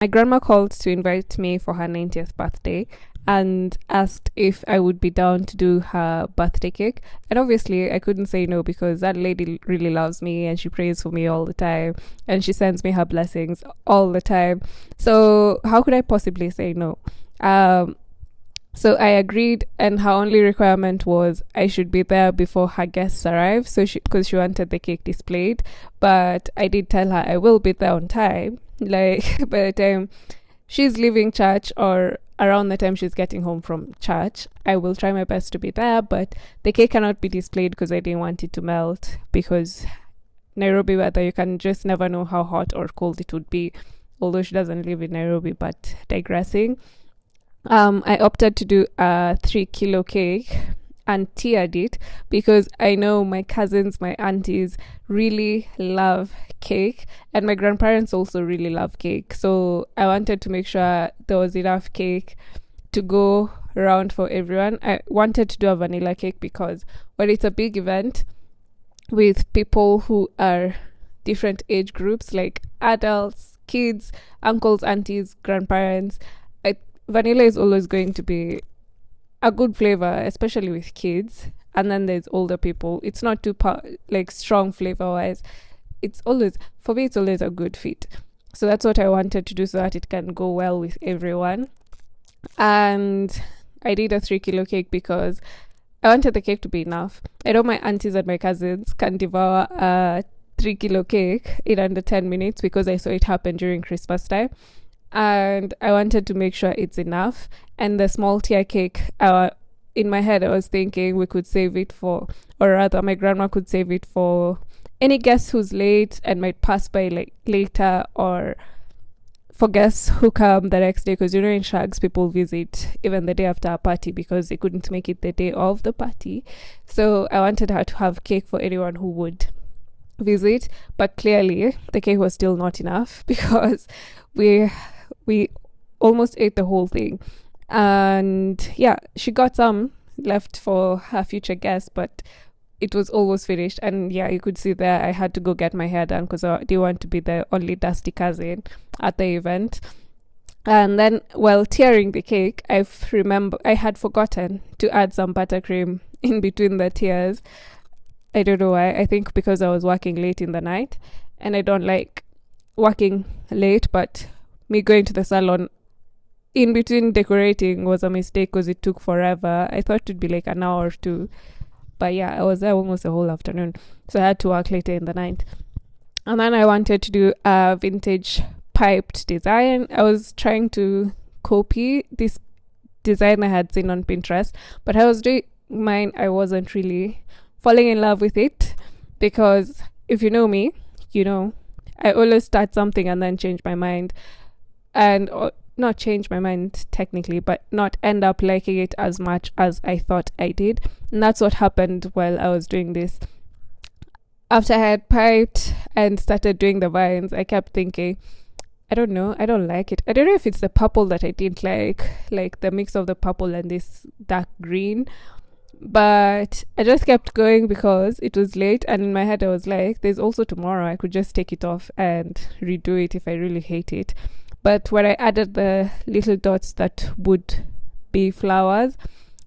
My grandma called to invite me for her 90th birthday and asked if I would be down to do her birthday cake. And obviously, I couldn't say no because that lady really loves me and she prays for me all the time and she sends me her blessings all the time. So, how could I possibly say no? Um, so I agreed, and her only requirement was I should be there before her guests arrive. So because she wanted the cake displayed, but I did tell her I will be there on time. Like by the time she's leaving church or around the time she's getting home from church, I will try my best to be there. But the cake cannot be displayed because I didn't want it to melt. Because Nairobi weather, you can just never know how hot or cold it would be. Although she doesn't live in Nairobi, but digressing. I opted to do a 3 kilo cake and tiered it because I know my cousins, my aunties really love cake, and my grandparents also really love cake. So I wanted to make sure there was enough cake to go around for everyone. I wanted to do a vanilla cake because when it's a big event with people who are different age groups, like adults, kids, uncles, aunties, grandparents, vanilla is always going to be a good flavor, especially with kids. And then there's older people. It's not too like strong flavor wise. It's always, for me, it's always a good fit. So that's what I wanted to do so that it can go well with everyone. And I did a 3 kilo cake because I wanted the cake to be enough. I know my aunties and my cousins can devour a 3 kilo cake in under 10 minutes because I saw it happen during Christmas time. And I wanted to make sure it's enough. And the small tier cake, in my head, I was thinking we could save it for, or rather, my grandma could save it for any guest who's late and might pass by like later, or for guests who come the next day. Because in Shags, people visit even the day after a party because they couldn't make it the day of the party. So I wanted her to have cake for anyone who would visit, but clearly the cake was still not enough because we almost ate the whole thing. And yeah, she got some left for her future guests, but it was almost finished. And yeah, you could see there I had to go get my hair done because I didn't want to be the only dusty cousin at the event. And then while tearing the cake, I had forgotten to add some buttercream in between the tears. I don't know why. I think because I was working late in the night and I don't like working late, but me going to the salon in between decorating was a mistake because it took forever. I thought it'd be like an hour or two, but yeah, I was there almost the whole afternoon, so I had to work later in the night. And then I wanted to do a vintage piped design. I was trying to copy this design I had seen on Pinterest, but I was doing mine. I wasn't really falling in love with it because if you know me, you know I always start something and then change my mind, and not change my mind technically, but not end up liking it as much as I thought I did. And that's what happened while I was doing this. After I had piped and started doing the vines, I kept thinking, I don't know, I don't like it. I don't know if it's the purple that I didn't like the mix of the purple and this dark green. But I just kept going because it was late, and in my head I was like, there's also tomorrow. I could just take it off and redo it if I really hate it. But when I added the little dots that would be flowers,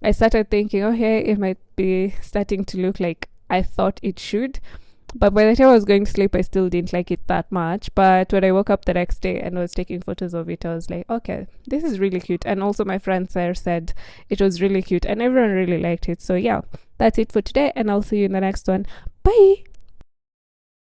I started thinking, okay, it might be starting to look like I thought it should. But by the time I was going to sleep, I still didn't like it that much. But when I woke up the next day and was taking photos of it, I was like, okay, this is really cute. And also my friends there said it was really cute and everyone really liked it. So yeah, that's it for today, and I'll see you in the next one. Bye!